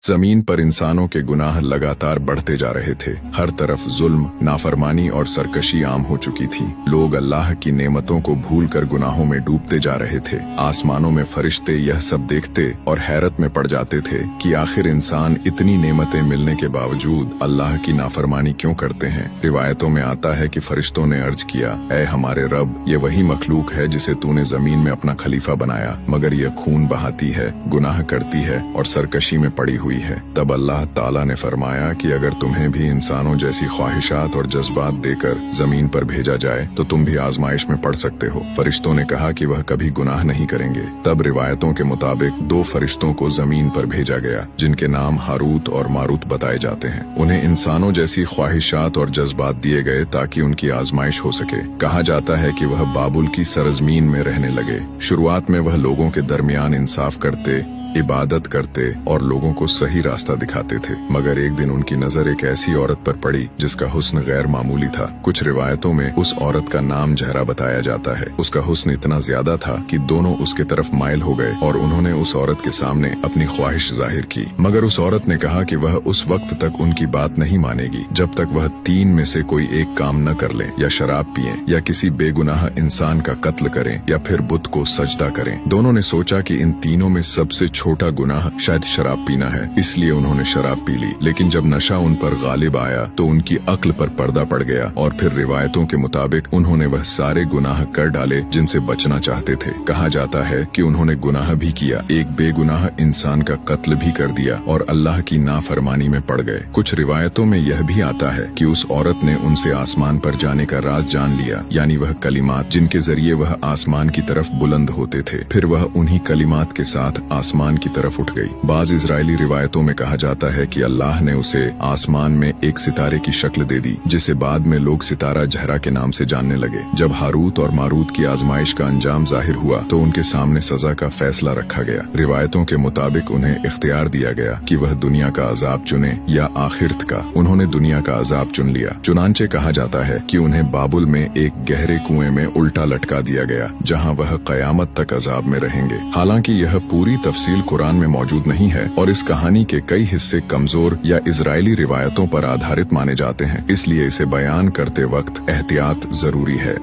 जमीन पर इंसानों के गुनाह लगातार बढ़ते जा रहे थे। हर तरफ जुल्म, नाफरमानी और सरकशी आम हो चुकी थी। लोग अल्लाह की नेमतों को भूलकर गुनाहों में डूबते जा रहे थे। आसमानों में फरिश्ते यह सब देखते और हैरत में पड़ जाते थे कि आखिर इंसान इतनी नेमतें मिलने के बावजूद अल्लाह की नाफरमानी क्यों करते हैं। रिवायतों में आता है कि फरिश्तों ने अर्ज किया, ऐ हमारे रब, ये वही मखलूक है जिसे तूने जमीन में अपना खलीफा बनाया, मगर यह खून बहाती है, गुनाह करती है और सरकशी में पड़ी हुई है। तब अल्लाह ताला ने फरमाया कि अगर तुम्हें भी इंसानों जैसी ख्वाहिशात और जज्बात देकर जमीन पर भेजा जाए तो तुम भी आजमाइश में पड़ सकते हो। फरिश्तों ने कहा कि वह कभी गुनाह नहीं करेंगे। तब रिवायतों के मुताबिक 2 फरिश्तों को जमीन पर भेजा गया जिनके नाम हारूत और मारूत बताए जाते हैं। उन्हें इंसानों जैसी ख्वाहिशात और जज्बात दिए गए ताकि उनकी आजमाइश हो सके। कहा जाता है कि वह बाबुल की सरजमीन में रहने लगे। शुरुआत में वह लोगों के दरमियान इंसाफ करते, इबादत करते और लोगों को सही रास्ता दिखाते थे, मगर एक दिन उनकी नजर एक ऐसी औरत पर पड़ी जिसका हुस्न गैर मामूली था। कुछ रिवायतों में उस औरत का नाम जहरा बताया जाता है। उसका हुस्न इतना ज्यादा था कि दोनों उसके तरफ माइल हो गए और उन्होंने उस औरत के सामने अपनी ख्वाहिश जाहिर की, मगर उस औरत ने कहा कि वह उस वक्त तक उनकी बात नहीं मानेगी जब तक वह 3 में से कोई एक काम न कर ले, या शराब पिए, या किसी बेगुनाह इंसान का कत्ल करें, या फिर बुत को सजदा करें। दोनों ने सोचा कि इन तीनों में सबसे छोटा गुनाह शायद शराब पीना है, इसलिए उन्होंने शराब पी ली। लेकिन जब नशा उन पर गालिब आया तो उनकी अक्ल पर पर्दा पड़ गया और फिर रिवायतों के मुताबिक उन्होंने वह सारे गुनाह कर डाले जिनसे बचना चाहते थे। कहा जाता है कि उन्होंने गुनाह भी किया, एक बेगुनाह इंसान का कत्ल भी कर दिया और अल्लाह की नाफरमानी में पड़ गए। कुछ रिवायतों में यह भी आता है कि उस औरत ने उनसे आसमान पर जाने का राज जान लिया, यानी वह कलिमात जिनके जरिए वह आसमान की तरफ बुलंद होते थे। फिर वह उन्हीं कलिमात के साथ आसमान की तरफ उठ गई। बाज इजरायली रिवायतों में कहा जाता है कि अल्लाह ने उसे आसमान में एक सितारे की शक्ल दे दी, जिसे बाद में लोग सितारा जहरा के नाम से जानने लगे। जब हारूत और मारूत की आजमाइश का अंजाम जाहिर हुआ तो उनके सामने सजा का फैसला रखा गया। रिवायतों के मुताबिक उन्हें इख्तियार दिया गया कि वह दुनिया का अजाब चुने या आखिरत का। उन्होंने दुनिया का अजाब चुन लिया। चुनांचे कहा जाता है कि उन्हें बाबुल में एक गहरे कुएं में उल्टा लटका दिया गया, जहाँ वह कयामत तक अजाब में रहेंगे। हालांकि यह पूरी तफसील कुरान में मौजूद नहीं है और इस कहानी के कई हिस्से कमजोर या इजरायली रिवायतों पर आधारित माने जाते हैं, इसलिए इसे बयान करते वक्त एहतियात जरूरी है।